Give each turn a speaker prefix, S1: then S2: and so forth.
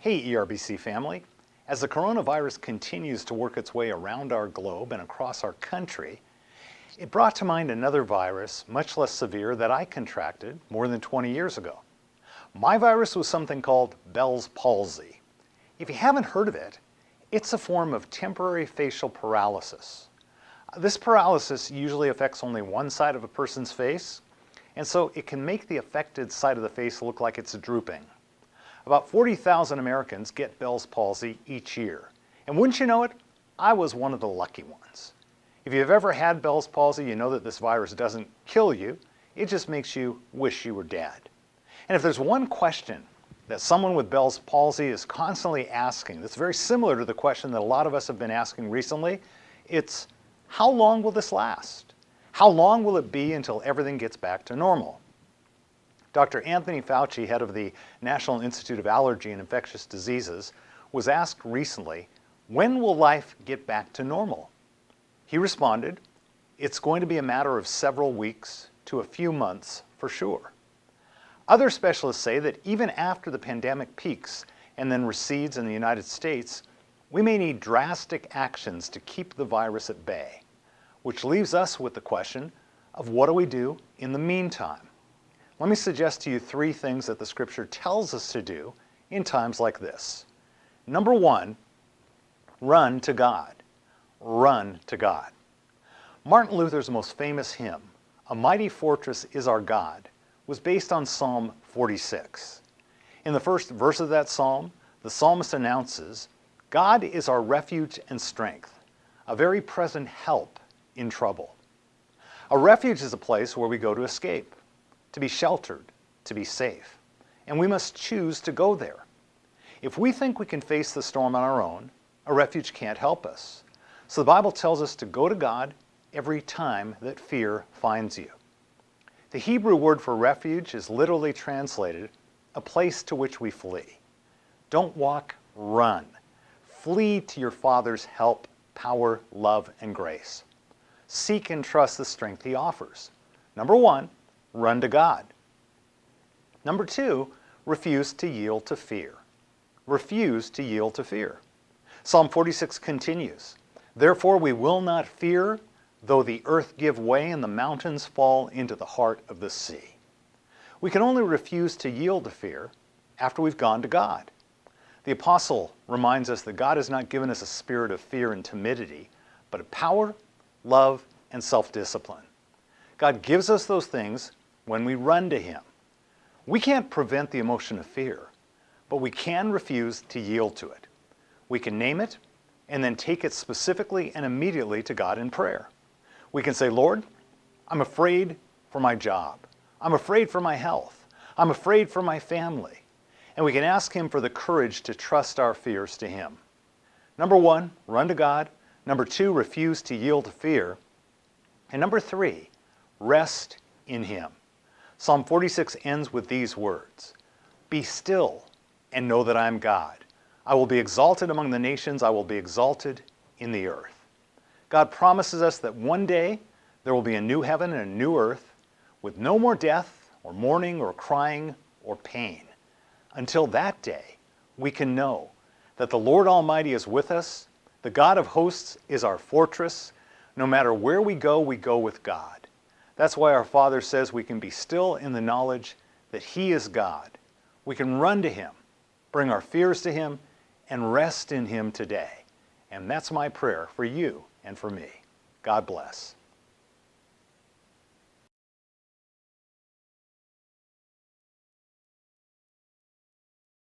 S1: Hey ERBC family, as the coronavirus continues to work its way around our globe and across our country, it brought to mind another virus much less severe that I contracted more than 20 years ago. My virus was something called Bell's palsy. If you haven't heard of it, it's a form of temporary facial paralysis. This paralysis usually affects only one side of a person's face, and so it can make the affected side of the face look like it's drooping. About 40,000 Americans get Bell's palsy each year. And wouldn't you know it, I was one of the lucky ones. If you've ever had Bell's palsy, you know that this virus doesn't kill you, it just makes you wish you were dead. And if there's one question that someone with Bell's palsy is constantly asking, that's very similar to the question that a lot of us have been asking recently, it's, how long will this last? How long will it be until everything gets back to normal? Dr. Anthony Fauci, head of the National Institute of Allergy and Infectious Diseases, was asked recently, when will life get back to normal? He responded, it's going to be a matter of several weeks to a few months for sure. Other specialists say that even after the pandemic peaks and then recedes in the United States, we may need drastic actions to keep the virus at bay, which leaves us with the question of what do we do in the meantime? Let me suggest to you three things that the Scripture tells us to do in times like this. Number one, run to God. Run to God. Martin Luther's most famous hymn, "A Mighty Fortress is Our God," was based on Psalm 46. In the first verse of that psalm, the psalmist announces, God is our refuge and strength, a very present help in trouble. A refuge is a place where we go to escape, to be sheltered, to be safe. And we must choose to go there. If we think we can face the storm on our own, a refuge can't help us. So the Bible tells us to go to God every time that fear finds you. The Hebrew word for refuge is literally translated, a place to which we flee. Don't walk, run. Flee to your Father's help, power, love, and grace. Seek and trust the strength He offers. Number one, run to God. Number two, refuse to yield to fear. Refuse to yield to fear. Psalm 46 continues, therefore we will not fear, though the earth give way and the mountains fall into the heart of the sea. We can only refuse to yield to fear after we've gone to God. The apostle reminds us that God has not given us a spirit of fear and timidity, but of power, love, and self-discipline. God gives us those things when we run to Him. We can't prevent the emotion of fear, but we can refuse to yield to it. We can name it and then take it specifically and immediately to God in prayer. We can say, Lord, I'm afraid for my job. I'm afraid for my health. I'm afraid for my family. And we can ask Him for the courage to trust our fears to Him. Number one, run to God. Number two, refuse to yield to fear. And number three, rest in Him. Psalm 46 ends with these words, be still and know that I am God. I will be exalted among the nations. I will be exalted in the earth. God promises us that one day there will be a new heaven and a new earth with no more death or mourning or crying or pain. Until that day, we can know that the Lord Almighty is with us. The God of hosts is our fortress. No matter where we go with God. That's why our Father says we can be still in the knowledge that He is God. We can run to Him, bring our fears to Him, and rest in Him today. And that's my prayer for you and for me. God bless.